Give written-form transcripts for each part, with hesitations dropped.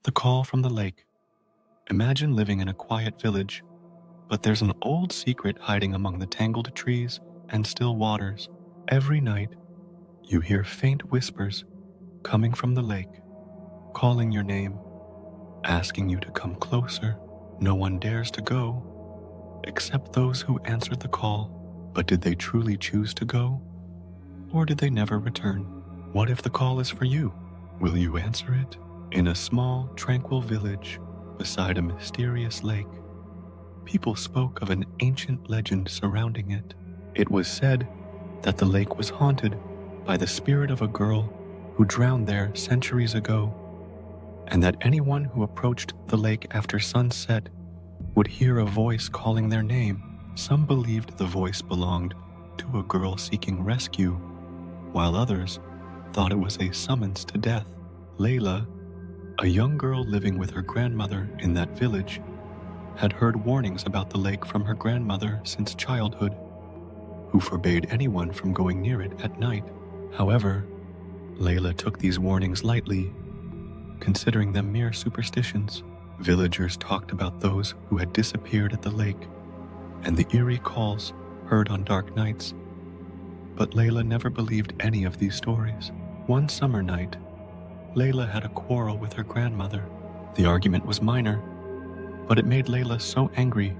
The call from the lake. Imagine living in a quiet village, but there's an old secret hiding among the tangled trees and still waters. Every night, you hear faint whispers coming from the lake, calling your name, asking you to come closer. No one dares to go, except those who answered the call. But did they truly choose to go? Or did they never return? What if the call is for you? Will you answer it? In a small, tranquil village beside a mysterious lake, people spoke of an ancient legend surrounding it. It was said that the lake was haunted by the spirit of a girl who drowned there centuries ago, and that anyone who approached the lake after sunset would hear a voice calling their name. Some believed the voice belonged to a girl seeking rescue, while others thought it was a summons to death. Layla, a young girl living with her grandmother in that village, had heard warnings about the lake from her grandmother since childhood, who forbade anyone from going near it at night. However, Layla took these warnings lightly, considering them mere superstitions. Villagers talked about those who had disappeared at the lake and the eerie calls heard on dark nights. But Layla never believed any of these stories. One summer night, Layla had a quarrel with her grandmother. The argument was minor, but it made Layla so angry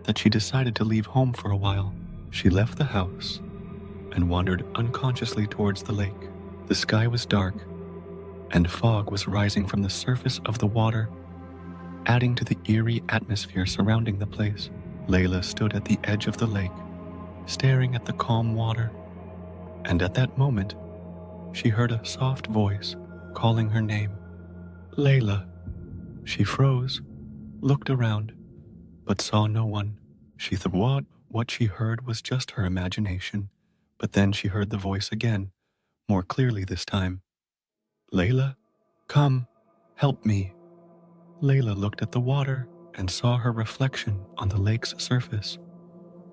that she decided to leave home for a while. She left the house and wandered unconsciously towards the lake. The sky was dark, and fog was rising from the surface of the water, adding to the eerie atmosphere surrounding the place. Layla stood at the edge of the lake, staring at the calm water, and at that moment, she heard a soft voice calling her name. Layla. She froze, looked around, but saw no one. She thought what she heard was just her imagination, but then she heard the voice again, more clearly this time. Layla, come, help me. Layla looked at the water and saw her reflection on the lake's surface,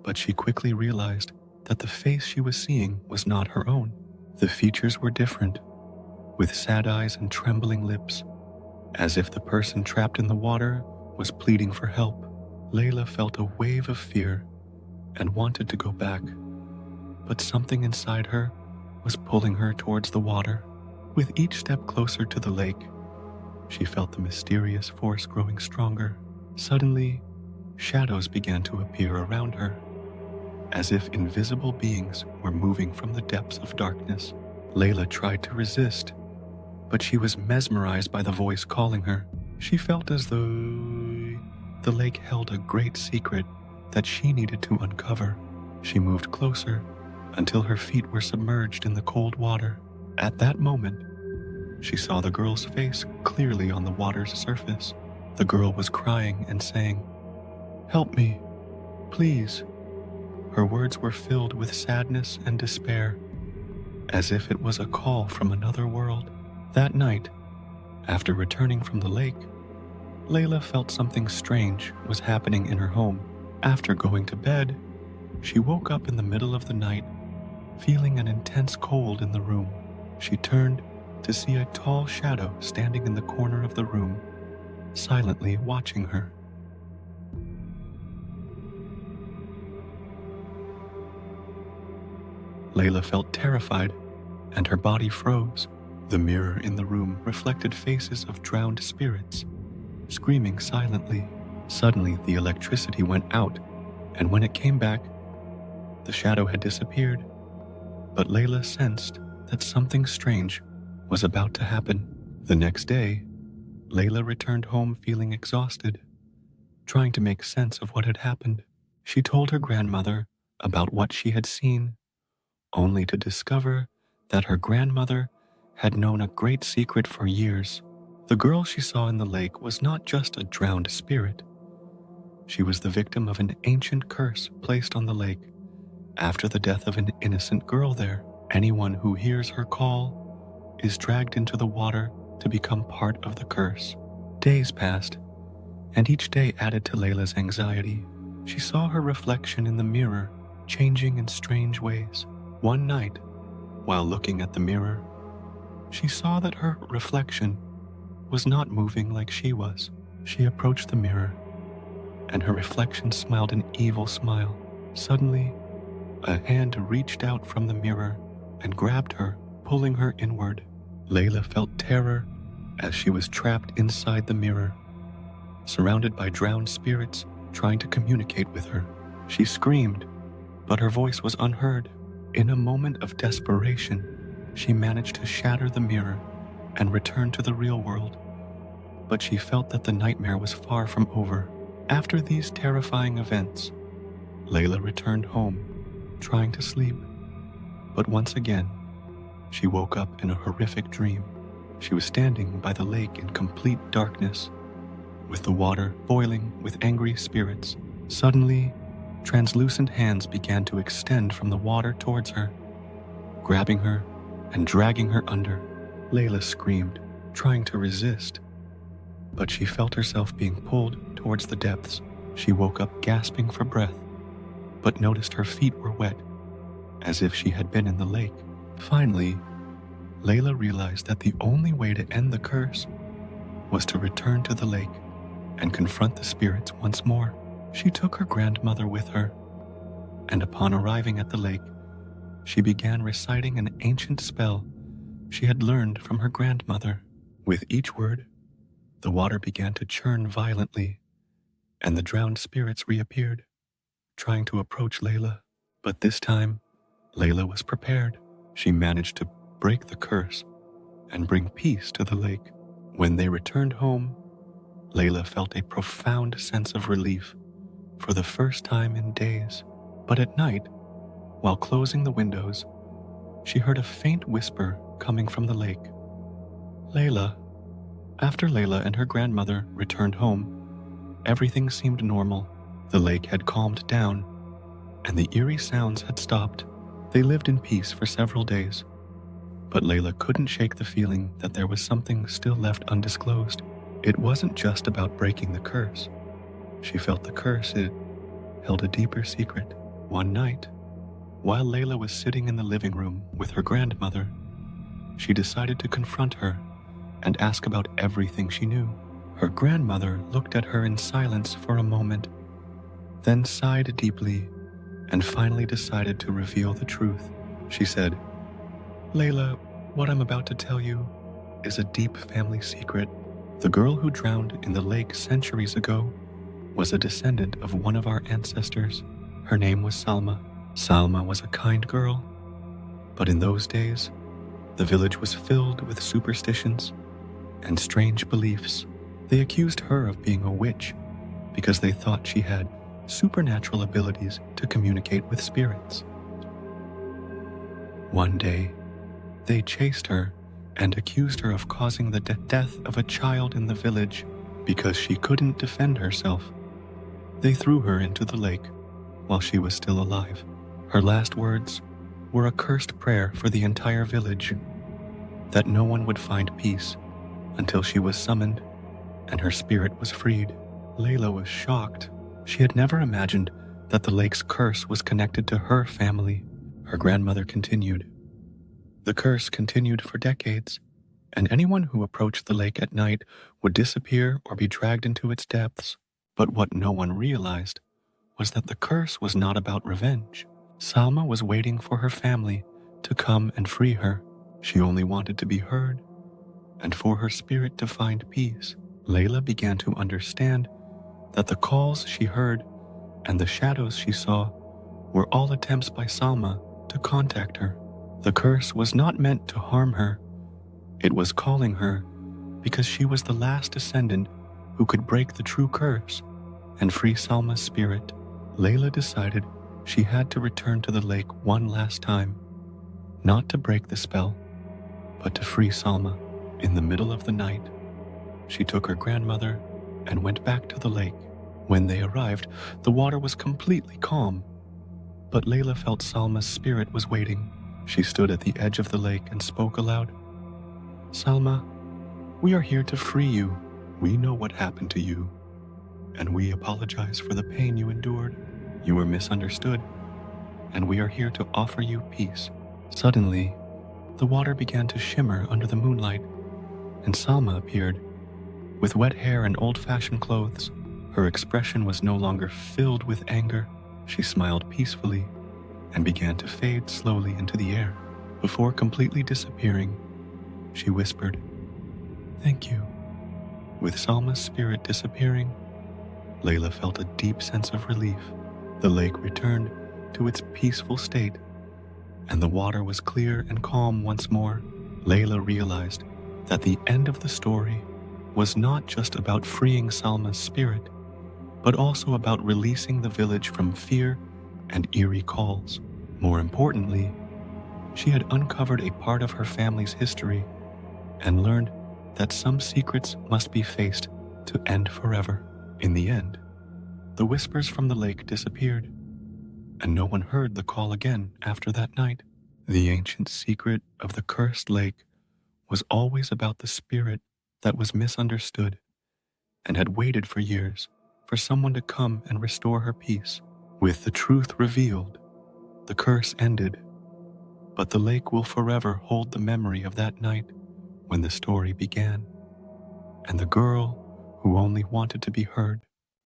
but she quickly realized that the face she was seeing was not her own. The features were different, with sad eyes and trembling lips, as if the person trapped in the water was pleading for help. Layla felt a wave of fear and wanted to go back, but something inside her was pulling her towards the water. With each step closer to the lake, she felt the mysterious force growing stronger. Suddenly, shadows began to appear around her, as if invisible beings were moving from the depths of darkness. Layla tried to resist, but she was mesmerized by the voice calling her. She felt as though the lake held a great secret that she needed to uncover. She moved closer until her feet were submerged in the cold water. At that moment, she saw the girl's face clearly on the water's surface. The girl was crying and saying, "Help me, please." Her words were filled with sadness and despair, as if it was a call from another world. That night, after returning from the lake, Layla felt something strange was happening in her home. After going to bed, she woke up in the middle of the night, feeling an intense cold in the room. She turned to see a tall shadow standing in the corner of the room, silently watching her. Layla felt terrified, and her body froze. The mirror in the room reflected faces of drowned spirits, screaming silently. Suddenly, the electricity went out, and when it came back, the shadow had disappeared. But Layla sensed that something strange was about to happen. The next day, Layla returned home feeling exhausted, trying to make sense of what had happened. She told her grandmother about what she had seen, only to discover that her grandmother had known a great secret for years. The girl she saw in the lake was not just a drowned spirit. She was the victim of an ancient curse placed on the lake after the death of an innocent girl there. Anyone who hears her call is dragged into the water to become part of the curse. Days passed, and each day added to Layla's anxiety. She saw her reflection in the mirror changing in strange ways. One night, while looking at the mirror, she saw that her reflection was not moving like she was. She approached the mirror, and her reflection smiled an evil smile. Suddenly, a hand reached out from the mirror and grabbed her, pulling her inward. Layla felt terror as she was trapped inside the mirror, surrounded by drowned spirits trying to communicate with her. She screamed, but her voice was unheard. In a moment of desperation, she managed to shatter the mirror and return to the real world. But she felt that the nightmare was far from over. After these terrifying events, Layla returned home, trying to sleep. But once again, she woke up in a horrific dream. She was standing by the lake in complete darkness, with the water boiling with angry spirits. Suddenly, translucent hands began to extend from the water towards her, grabbing her and dragging her under. Layla screamed, trying to resist, but she felt herself being pulled towards the depths. She woke up gasping for breath, but noticed her feet were wet, as if she had been in the lake. Finally, Layla realized that the only way to end the curse was to return to the lake and confront the spirits once more. She took her grandmother with her, and upon arriving at the lake, she began reciting an ancient spell she had learned from her grandmother. With each word, the water began to churn violently, and the drowned spirits reappeared, trying to approach Layla. But this time, Layla was prepared. She managed to break the curse and bring peace to the lake. When they returned home, Layla felt a profound sense of relief for the first time in days. But at night, while closing the windows, she heard a faint whisper coming from the lake. Layla. After Layla and her grandmother returned home, everything seemed normal. The lake had calmed down, and the eerie sounds had stopped. They lived in peace for several days. But Layla couldn't shake the feeling that there was something still left undisclosed. It wasn't just about breaking the curse. She felt the curse, it held a deeper secret. One night, while Layla was sitting in the living room with her grandmother, she decided to confront her and ask about everything she knew. Her grandmother looked at her in silence for a moment, then sighed deeply and finally decided to reveal the truth. She said, "Layla, what I'm about to tell you is a deep family secret. The girl who drowned in the lake centuries ago was a descendant of one of our ancestors. Her name was Salma. Salma was a kind girl, but in those days, the village was filled with superstitions and strange beliefs. They accused her of being a witch because they thought she had supernatural abilities to communicate with spirits. One day, they chased her and accused her of causing the death of a child in the village because she couldn't defend herself. They threw her into the lake while she was still alive. Her last words were a cursed prayer for the entire village, that no one would find peace until she was summoned and her spirit was freed. Layla was shocked. She had never imagined that the lake's curse was connected to her family. Her grandmother continued. The curse continued for decades, and anyone who approached the lake at night would disappear or be dragged into its depths. But what no one realized was that the curse was not about revenge. Salma was waiting for her family to come and free her. She only wanted to be heard and for her spirit to find peace. Layla began to understand that the calls she heard and the shadows she saw were all attempts by Salma to contact her. The curse was not meant to harm her. It was calling her because she was the last descendant who could break the true curse and free Salma's spirit. Layla decided she had to return to the lake one last time, not to break the spell, but to free Salma. In the middle of the night, she took her grandmother and went back to the lake. When they arrived, the water was completely calm, but Layla felt Salma's spirit was waiting. She stood at the edge of the lake and spoke aloud. "Salma, we are here to free you. We know what happened to you, and we apologize for the pain you endured. You were misunderstood, and we are here to offer you peace." Suddenly, the water began to shimmer under the moonlight, and Salma appeared With wet hair and old-fashioned clothes, her expression was no longer filled with anger. She smiled peacefully and began to fade slowly into the air. Before completely disappearing, she whispered, "Thank you." With Salma's spirit disappearing, Layla felt a deep sense of relief. The lake returned to its peaceful state, and the water was clear and calm once more. Layla realized that the end of the story was not just about freeing Salma's spirit, but also about releasing the village from fear and eerie calls. More importantly, she had uncovered a part of her family's history and learned that some secrets must be faced to end forever. In the end, the whispers from the lake disappeared, and no one heard the call again after that night. The ancient secret of the cursed lake was always about the spirit that was misunderstood and had waited for years for someone to come and restore her peace. With the truth revealed, the curse ended, but the lake will forever hold the memory of that night when the story began, and the girl who only wanted to be heard.